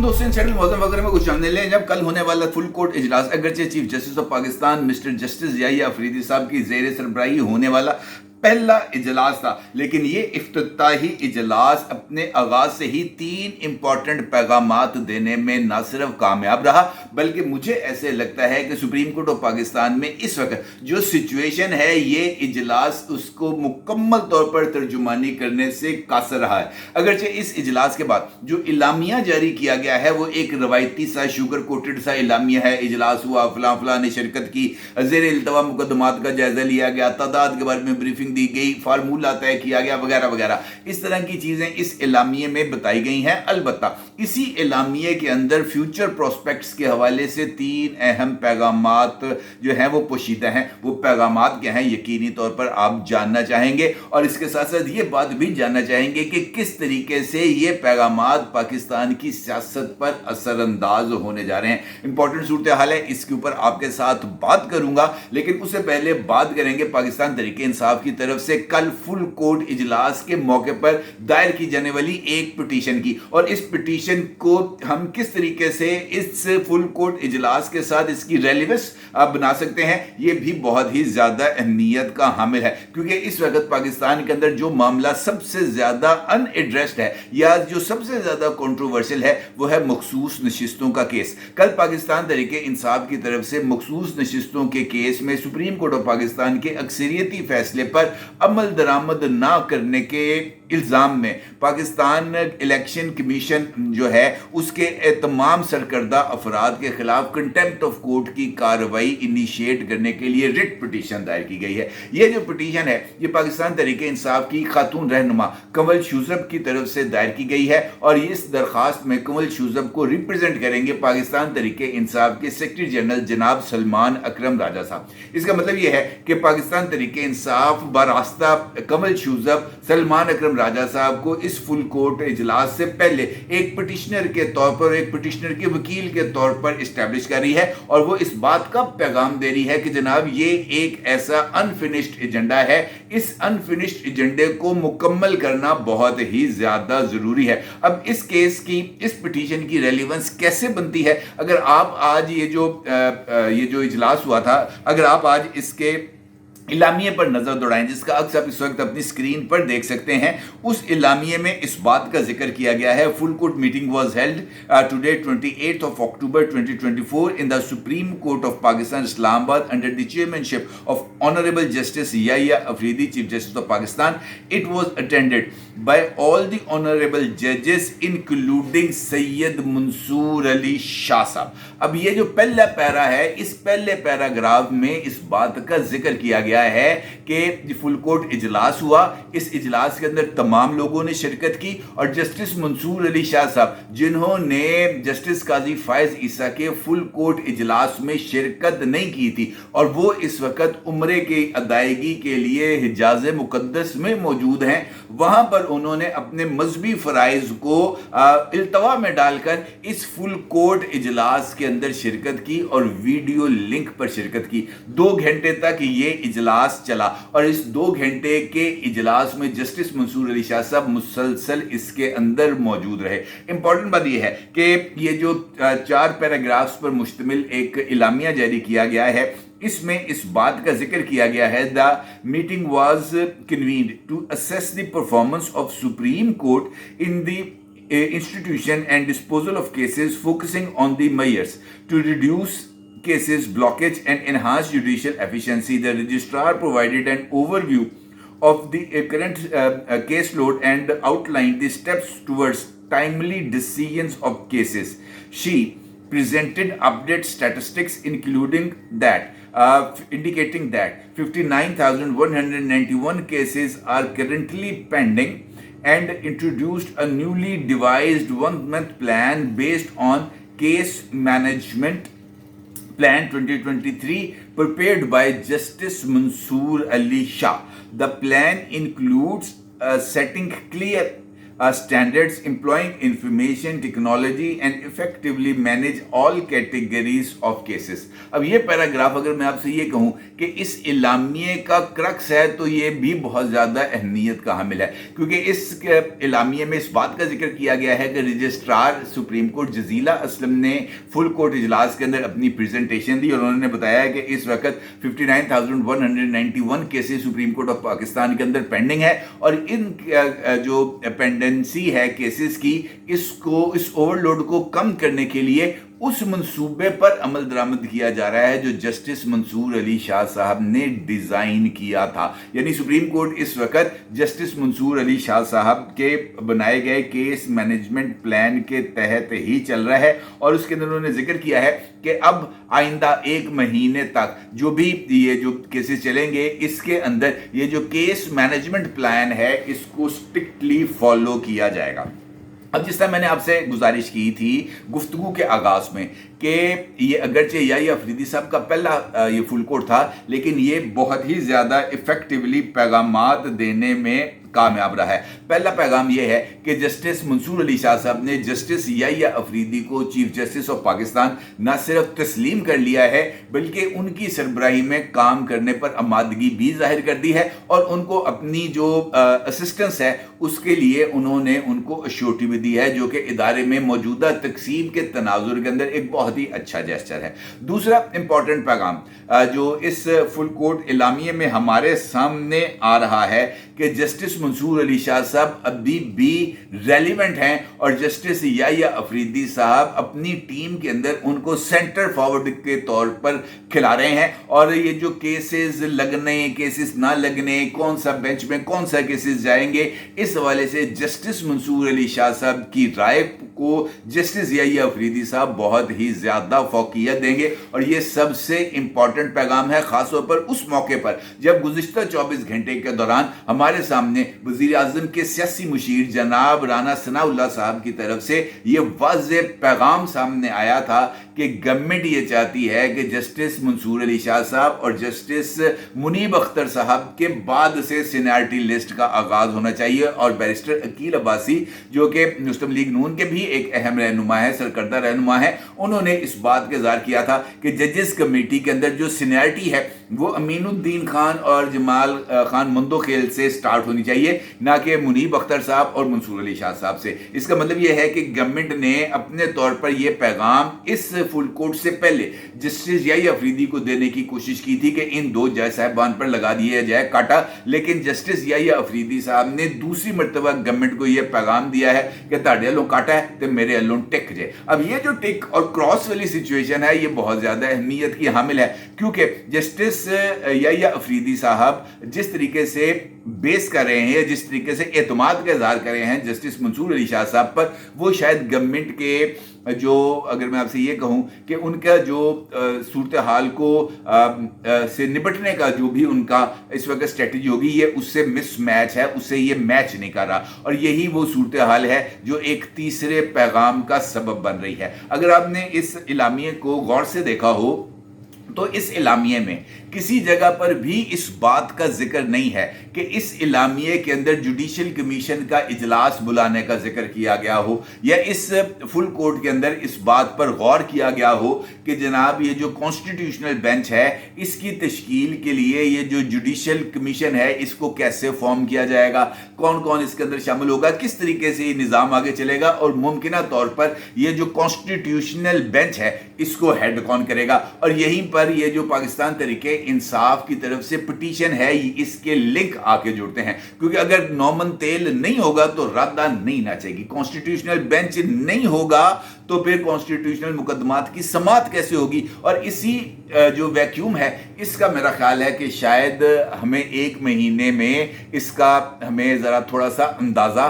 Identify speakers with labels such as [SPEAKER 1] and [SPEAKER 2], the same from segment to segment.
[SPEAKER 1] दोस्तों, चैनल मौसम वगैरह में कुछ जानने लें। जब कल होने वाला फुल कोर्ट इजलास अगरचे chief justice of Pakistan mister justice Yahya Afridi साहब की ज़ेर सरबराही होने वाला पहला इजलास था, लेकिन ये इफ्तिताही इजलास अपने आगाज से ही 3 इंपॉर्टेंट पैगामात देने में न सिर्फ कामयाब रहा, बल्कि मुझे ऐसे लगता है कि सुप्रीम कोर्ट ऑफ पाकिस्तान में इस वक्त जो सिचुएशन है, ये इजलास उसको मुकम्मल तौर पर तर्जुमानी करने से कासर रहा है। अगरचे इस इजलास के बाद जो इलामिया जारी किया गया है वो एक रवायती सा शुगर कोटेड सा इलामिया है। इजलास हुआ, फलां फलां ने शिरकत की, ज़ेर इल्तवा मुकदमात का जायजा लिया गया, तादाद के बारे में ब्रीफिंग दी गई, फार्मूला तय किया गया वगैरह वगैरह। इस तरह की चीजें इस इलामिये में बताई गई हैं। अलबत्ता इसी इलामिये के अंदर फ्यूचर प्रोस्पेक्ट्स के हवाले से 3 अहम पैगामात जो हैं वो पोशीदा हैं। वो पैगामात क्या हैं, यकीनी तौर पर आप जानना चाहेंगे, और इसके साथ साथ ये बात भी जानना चाहेंगे कि किस तरीके से ये पैगामात पाकिस्तान की सियासत पर असरअंदाज होने जा रहे हैं। इंपॉर्टेंट सूरत हाल है, इसके ऊपर आपके साथ बात करूंगा, लेकिन उससे पहले बात करेंगे पाकिस्तान तहरीक इंसाफ की तरफ से कल फुल कोर्ट इजलास के मौके पर दायर की जाने वाली एक पिटीशन की, और इस पिटीशन को हम किस तरीके से इस फुल कोर्ट इजलास के साथ इसकी रेलेवेंस बना सकते हैं, यह भी बहुत ही ज्यादा अहमियत का हामिल है। क्योंकि इस वक्त पाकिस्तान के अंदर जो मामला सबसे ज्यादा अनएड्रेस्ड है या जो सबसे ज्यादा कंट्रोवर्शियल है वो है मखसूस नशिस्तों का केस। कल पाकिस्तान तहरीक इंसाफ की तरफ से मखसूस नशिस्तों के केस में सुप्रीम कोर्ट ऑफ पाकिस्तान के अक्सरियती फैसले पर अमल दरामद ना करने के इल्जाम में पाकिस्तान इलेक्शन कमीशन जो है उसके तमाम सरकर्दा अफराद के खिलाफ कंटेम्प्ट ऑफ कोर्ट की कार्रवाई इनिशिएट करने के लिए रिट पिटीशन दायर की गई है। यह जो पिटीशन है ये पाकिस्तान तहरीक इंसाफ की खातून रहनुमा कमल शूजब की तरफ से दायर की गई है, और इस दरखास्त में कमल शूजब को रिप्रेजेंट करेंगे पाकिस्तान तहरीक इंसाफ के सेक्रेटरी जनरल जनाब सलमान अकरम राजा साहब। इसका मतलब यह है कि पाकिस्तान तहरीक इंसाफ बरास्ता कमल शूजब सलमान अकरम राजा साहब को इस फुल कोर्ट इजलास से पहले एक पिटिशनर के तौर पर, एक पिटिशनर के वकील के तौर पर इस्टेब्लिश कर रही है, और वो इस बात का पैगाम दे रही है कि जनाब ये एक ऐसा अनफिनिश्ड एजेंडा है, इस अनफिनिश्ड एजेंडे को मुकम्मल करना बहुत ही ज्यादा जरूरी है। अब इस केस की, इस पिटीशन की रेलेवेंस कैसे बनती है? अगर आप आज ये जो इजलास हुआ था, अगर आप आज इसके इलामिये पर नजर दौड़ाएं, जिसका अक्स आप इस वक्त अपनी स्क्रीन पर देख सकते हैं, उस इलामिये में इस बात का जिक्र किया गया है, full court meeting was held today 28th of October 2024 in the Supreme Court of Pakistan, Islamabad, under the chairmanship of Honorable Justice Yahya Afridi, Chief Justice of Pakistan. It was attended by all the honorable judges including Sayyid Mansoor Ali Shah साहब। अब ये जो पहला para है, इस पहले paragraph में इस बात का जिक्र किया गया है कि फुल कोर्ट इजलास हुआ, इस इजलास के अंदर तमाम लोगों ने शिरकत की, और जस्टिस मंसूर अली शाह साहब जिन्होंने जस्टिस काजी फायज ईसा के फुल कोर्ट इजलास में शिरकत नहीं की थी, और वो इस वक्त उम्रे की अदायगी के लिए हिजाज मुकद्दस में मौजूद हैं, वहां पर उन्होंने अपने मजहबी फराइज को इल्तवा में डालकर इस फुल कोर्ट इजलास के अंदर शिरकत की और वीडियो लिंक पर शिरकत की। 2 घंटे तक ये इजलास चला, और इस 2 घंटे के इजलास में जस्टिस मंसूर अली शाह साहब मुसलसल इसके अंदर मौजूद रहे। इंपॉर्टेंट बात यह है कि ये जो 4 पैराग्राफ्स पर मुश्तमिल एक इलामिया जारी किया गया है, इसमें इस बात का जिक्र किया गया है, the meeting was convened to assess the performance of supreme court in the institution and disposal of cases, focusing on the measures to reduce cases blockage and enhance judicial efficiency. The registrar provided an overview of the current caseload and outlined the steps towards timely decisions of cases. She presented update statistics indicating that 59,191 cases are currently pending, and introduced a newly devised 1-month plan based on Case Management Plan 2023 prepared by Justice Mansoor Ali Shah. The plan includes setting clear standards employing information technology and effectively manage all categories of cases. अब ये paragraph अगर मैं आपसे ये कहूँ कि इस इलामिये का क्रक्स है तो ये भी बहुत ज़्यादा अहमियत का हामिल है, क्योंकि इस इलामिये में इस बात का जिक्र किया गया है कि registrar supreme court Jazila Aslam ने फुल कोर्ट इजलास के अंदर अपनी प्रेजेंटेशन दी और उन्होंने बताया कि इस वक्त 59,191 cases supreme court of Pakistan के अंदर पेंडिंग है और इन जो पेंडेंसी है केसेस की, इस ओवरलोड को कम करने के लिए उस मंसूबे पर अमल दरामद किया जा रहा है जो जस्टिस मंसूर अली शाह साहब ने डिज़ाइन किया था। यानी सुप्रीम कोर्ट इस वक्त जस्टिस मंसूर अली शाह साहब के बनाए गए केस मैनेजमेंट प्लान के तहत ही चल रहा है और उसके अंदर उन्होंने जिक्र किया है कि अब आइंदा 1 महीने तक जो भी ये जो केसेस चलेंगे इसके अंदर ये जो केस मैनेजमेंट प्लान है इसको स्ट्रिक्टली फॉलो किया जाएगा। अब जिस तरह मैंने आपसे गुजारिश की थी गुफ्तगू के आगाज़ में कि ये अगरचे याहिया अफरीदी साहब का पहला ये फुल कोर्ट था, लेकिन ये बहुत ही ज़्यादा इफ़ेक्टिवली पैगामात देने में कामयाब रहा है। पहला पैगाम यह है कि जस्टिस मंसूर अली शाह साहब ने जस्टिस याहिया अफरीदी को चीफ जस्टिस ऑफ पाकिस्तान न सिर्फ तस्लीम कर लिया है बल्कि उनकी सरबराही में काम करने पर आमादगी भी जाहिर कर दी है और उनको अपनी जो असिस्टेंस है उसके लिए उन्होंने उनको अश्योरिटी भी दी है, जो कि इदारे में मौजूदा तकसीम के तनाजुर के अंदर एक बहुत ही अच्छा जेस्चर है। दूसरा इंपॉर्टेंट पैगाम जो इस फुल कोर्ट इलामिये में हमारे सामने आ रहा है कि जस्टिस मंसूर अली शाह साहब अभी भी रेलिवेंट हैं और जस्टिस याहिया अफरीदी साहब अपनी टीम के अंदर उनको सेंटर फॉरवर्ड के तौर पर खिला रहे हैं और ये जो केसेस लगने केसेस ना लगने, कौन सा बेंच में कौन सा केसेस जाएंगे, इस हवाले से जस्टिस मंसूर अली शाह साहब की राय को जस्टिस याहिया अफरीदी साहब बहुत ही ज़्यादा फौकियत देंगे और ये सबसे इंपॉर्टेंट पैगाम है, ख़ासतौर पर उस मौके पर जब गुज़िश्ता 24 घंटे के दौरान हमारे सामने वज़ीर आज़म के सियासी मुशीर जनाब राना सनाउल्लाह साहब की तरफ से ये वाज़ेह पैगाम सामने आया था कि गवर्नमेंट ये चाहती है कि जस्टिस मंसूर अली शाह साहब और जस्टिस मुनीब अख्तर साहब के बाद से सीनियरिटी लिस्ट का आगाज़ होना चाहिए और बैरिस्टर अकील अब्बासी जो कि मुस्लिम लीग नून के भी एक अहम रहनुमा है, सरकर्दा रहनुमा है, उन्होंने इस बात का इज़हार किया था कि जजेस कमेटी के अंदर जो सीनियरिटी है वो अमीनुद्दीन खान और जमाल खान मंदोखेल से स्टार्ट होनी चाहिए, ना कि मुनीब अख्तर साहब और मंसूर अली शाह साहब से। इसका मतलब यह है कि गवर्नमेंट ने अपने तौर पर यह पैगाम इस फुल कोर्ट से पहले जस्टिस याहिया अफरीदी को देने की कोशिश की थी कि इन दो जज साहबान पर लगा दिया जाए काटा, लेकिन जस्टिस याहिया अफरीदी साहब ने दूसरी मरतबा गवर्नमेंट को यह पैगाम दिया है कि ताड़े अलों काटा है तो मेरे अलों टिक जाए। अब ये जो टिक और क्रॉस वाली सिचुएशन है ये बहुत ज़्यादा अहमियत की हामिल है, क्योंकि जस्टिस याहिया अफरीदी साहब जिस तरीके से बेस कर रहे हैं, जिस तरीके से एतमाद का इज़हार कर रहे हैं जस्टिस मंसूर अली शाह साहब पर, वो शायद गवर्नमेंट के जो अगर मैं आपसे ये कहूँ कि उनका जो सूरत हाल को से निपटने का जो भी उनका इस वक्त स्ट्रेटजी होगी ये उससे मिसमैच है, उससे ये मैच नहीं कर रहा और यही वो सूरत हाल है जो एक तीसरे पैगाम का सबब बन रही है। अगर आपने इस इलामिये को गौर से देखा हो तो इस इलामिये में किसी जगह पर भी इस बात का जिक्र नहीं है कि इस इलामिये के अंदर जुडिशल कमीशन का इजलास बुलाने का जिक्र किया गया हो या इस फुल कोर्ट के अंदर इस बात पर गौर किया गया हो कि जनाब ये जो कॉन्स्टिट्यूशनल बेंच है इसकी तश्कील के लिए ये जो जुडिशल कमीशन है इसको कैसे फॉर्म किया जाएगा, कौन कौन इसके अंदर शामिल होगा, किस तरीके से ये निज़ाम आगे चलेगा और मुमकिना तौर पर ये जो कॉन्स्टिट्यूशनल बेंच है इसको हेड कौन करेगा। और यहीं पर ये जो पाकिस्तान तरीके इंसाफ की तरफ से पिटीशन है इसके लिंक आके जुड़ते हैं, क्योंकि अगर नौमन तेल नहीं होगा तो रद्दा नहीं नाचेगी, कॉन्स्टिट्यूशनल बेंच नहीं होगा तो फिर कॉन्स्टिट्यूशनल मुकदमात की समाअत कैसे होगी। और इसी जो वैक्यूम है इसका मेरा ख्याल है कि शायद हमें 1 महीने में इसका हमें ज़रा थोड़ा सा अंदाज़ा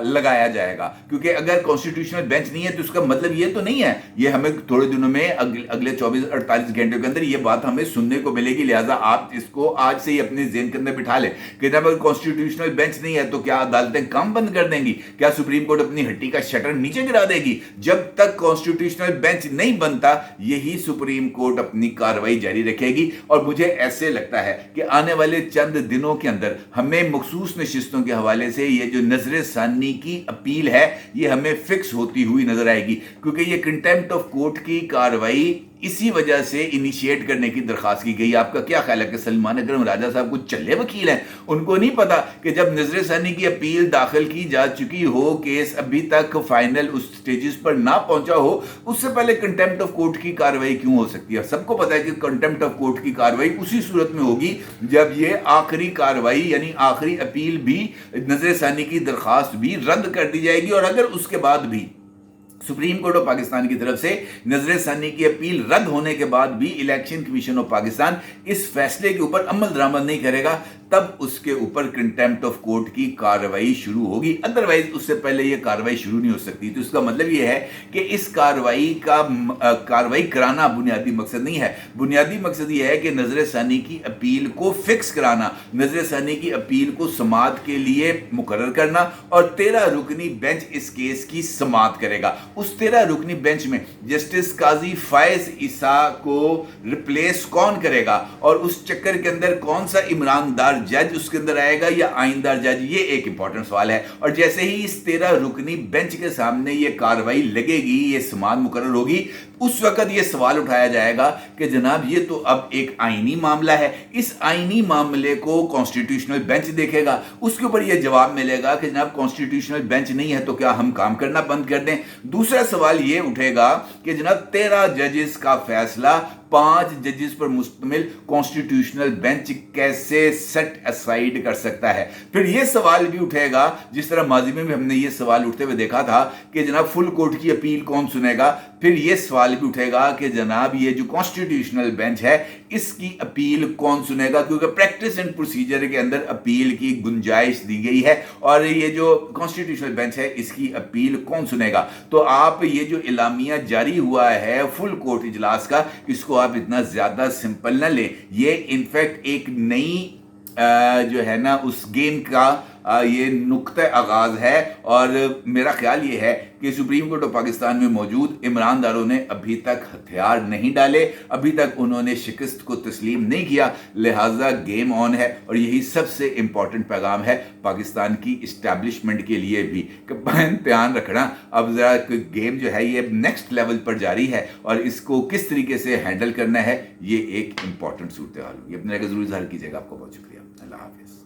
[SPEAKER 1] लगाया जाएगा, क्योंकि अगर कॉन्स्टिट्यूशनल बेंच नहीं है तो उसका मतलब ये तो नहीं है ये हमें थोड़े दिनों में अगले 24-48 घंटों के अंदर ये बात हमें सुनने को मिलेगी। लिहाजा आप इसको आज से ही अपने ज़हन के अंदर बिठा लें कि जब अगर कॉन्स्टिट्यूशनल बेंच नहीं है तो क्या अदालतें काम बंद कर देंगी, क्या सुप्रीम कोर्ट अपनी हट्टी का शटर नीचे गिरा देगी। जब तक कॉन्स्टिट्यूशनल बेंच नहीं बनता यही सुप्रीम कोर्ट अपनी कार्रवाई जारी रखेगी। और मुझे ऐसे लगता है कि आने वाले चंद दिनों के अंदर हमें मखसूस नशिस्तों के हवाले से ये जो नजर ثانی کی अपील है ये हमें फिक्स होती हुई नजर आएगी, क्योंकि ये कंटेम्प्ट ऑफ कोर्ट की कार्रवाई इसी वजह से इनिशिएट करने की दरखास्त की गई। आपका क्या ख्याल है कि सलमान अकरम राजा साहब कुछ चले वकील हैं? उनको नहीं पता कि जब नजर सानी की अपील दाखिल की जा चुकी हो, केस अभी तक फाइनल उस स्टेजेस पर ना पहुंचा हो, उससे पहले कंटेम्प्ट ऑफ कोर्ट की कार्रवाई क्यों हो सकती है? सबको पता है कि कंटेम्प्ट ऑफ कोर्ट की कार्रवाई उसी सूरत में होगी जब ये आखिरी कार्रवाई यानी आखिरी अपील भी, नजर सानी की दरखास्त भी रद्द कर दी जाएगी। और अगर उसके बाद भी सुप्रीम कोर्ट ऑफ पाकिस्तान की तरफ से नजर सानी की अपील रद्द होने के बाद भी इलेक्शन कमीशन ऑफ पाकिस्तान इस फैसले के ऊपर अमल दरामद नहीं करेगा, तब उसके ऊपर कंटेम्प्ट ऑफ कोर्ट की कार्रवाई शुरू होगी। अदरवाइज उससे पहले यह कार्रवाई शुरू नहीं हो सकती। तो इसका मतलब यह है कि इस कार्रवाई कराना बुनियादी मकसद नहीं है। बुनियादी मकसद यह है कि नजर सानी की अपील को फिक्स कराना, नजर सानी की अपील को समाअत के लिए मुकर्रर करना, और 13 रुकनी बेंच इस केस की समाअत करेगा। उस 13 रुकनी बेंच में जस्टिस काजी फायज ईसा को रिप्लेस कौन करेगा, और उस चक्कर के अंदर कौन सा ईमानदार जज उसके अंदर आएगा या आइंदार जज, ये एक इंपॉर्टेंट सवाल है। और जैसे ही इस 13 रुकनी बेंच के सामने ये कार्रवाई लगेगी, ये समाअत मुकर्रर होगी, उस वक्त ये सवाल उठाया जाएगा कि जनाब ये तो अब एक आईनी मामला है, इस आईनी मामले को कॉन्स्टिट्यूशनल बेंच देखेगा। उसके ऊपर ये जवाब मिलेगा कि जनाब कॉन्स्टिट्यूशनल बेंच नहीं है तो क्या हम काम करना बंद कर दें? दूसरा सवाल ये उठेगा कि जनाब 13 जजेस का फैसला 5 जजेस पर मुश्तमिल कॉन्स्टिट्यूशनल बेंच कैसे सेट असाइड कर सकता है? फिर यह सवाल भी उठेगा, जिस तरह माजी में भी हमने ये सवाल उठते हुए देखा था कि जनाब फुल कोर्ट की अपील कौन सुनेगा। फिर यह सवाल भी उठेगा कि जनाब ये जो कॉन्स्टिट्यूशनल बेंच है इसकी अपील कौन सुनेगा, क्योंकि प्रैक्टिस एंड प्रोसीजर के अंदर अपील की गुंजाइश दी गई है, और ये जो कॉन्स्टिट्यूशनल बेंच है इसकी अपील कौन सुनेगा। तो आप ये जो इलामिया जारी हुआ है फुल कोर्ट इजलास का, इसको आप इतना ज्यादा सिंपल ना लें। ये इनफैक्ट एक नई जो है ना उस गेम का ये नुक्ता आगाज है। और मेरा ख्याल ये है कि सुप्रीम कोर्ट ऑफ पाकिस्तान में मौजूद इमरानदारों ने अभी तक हथियार नहीं डाले, अभी तक उन्होंने शिकस्त को तस्लीम नहीं किया, लिहाजा गेम ऑन है। और यही सबसे इंपॉर्टेंट पैगाम है पाकिस्तान की इस्टेब्लिशमेंट के लिए भी कि ध्यान रखना, अब जरा गेम जो है ये नेक्स्ट लेवल पर जारी है, और इसको किस तरीके से हैंडल करना है ये एक इंपॉर्टेंट सूरत हाल होगी। अपने जरूर इज़हार कीजिएगा। आपको बहुत शुक्रिया। अल्लाह हाफिज़।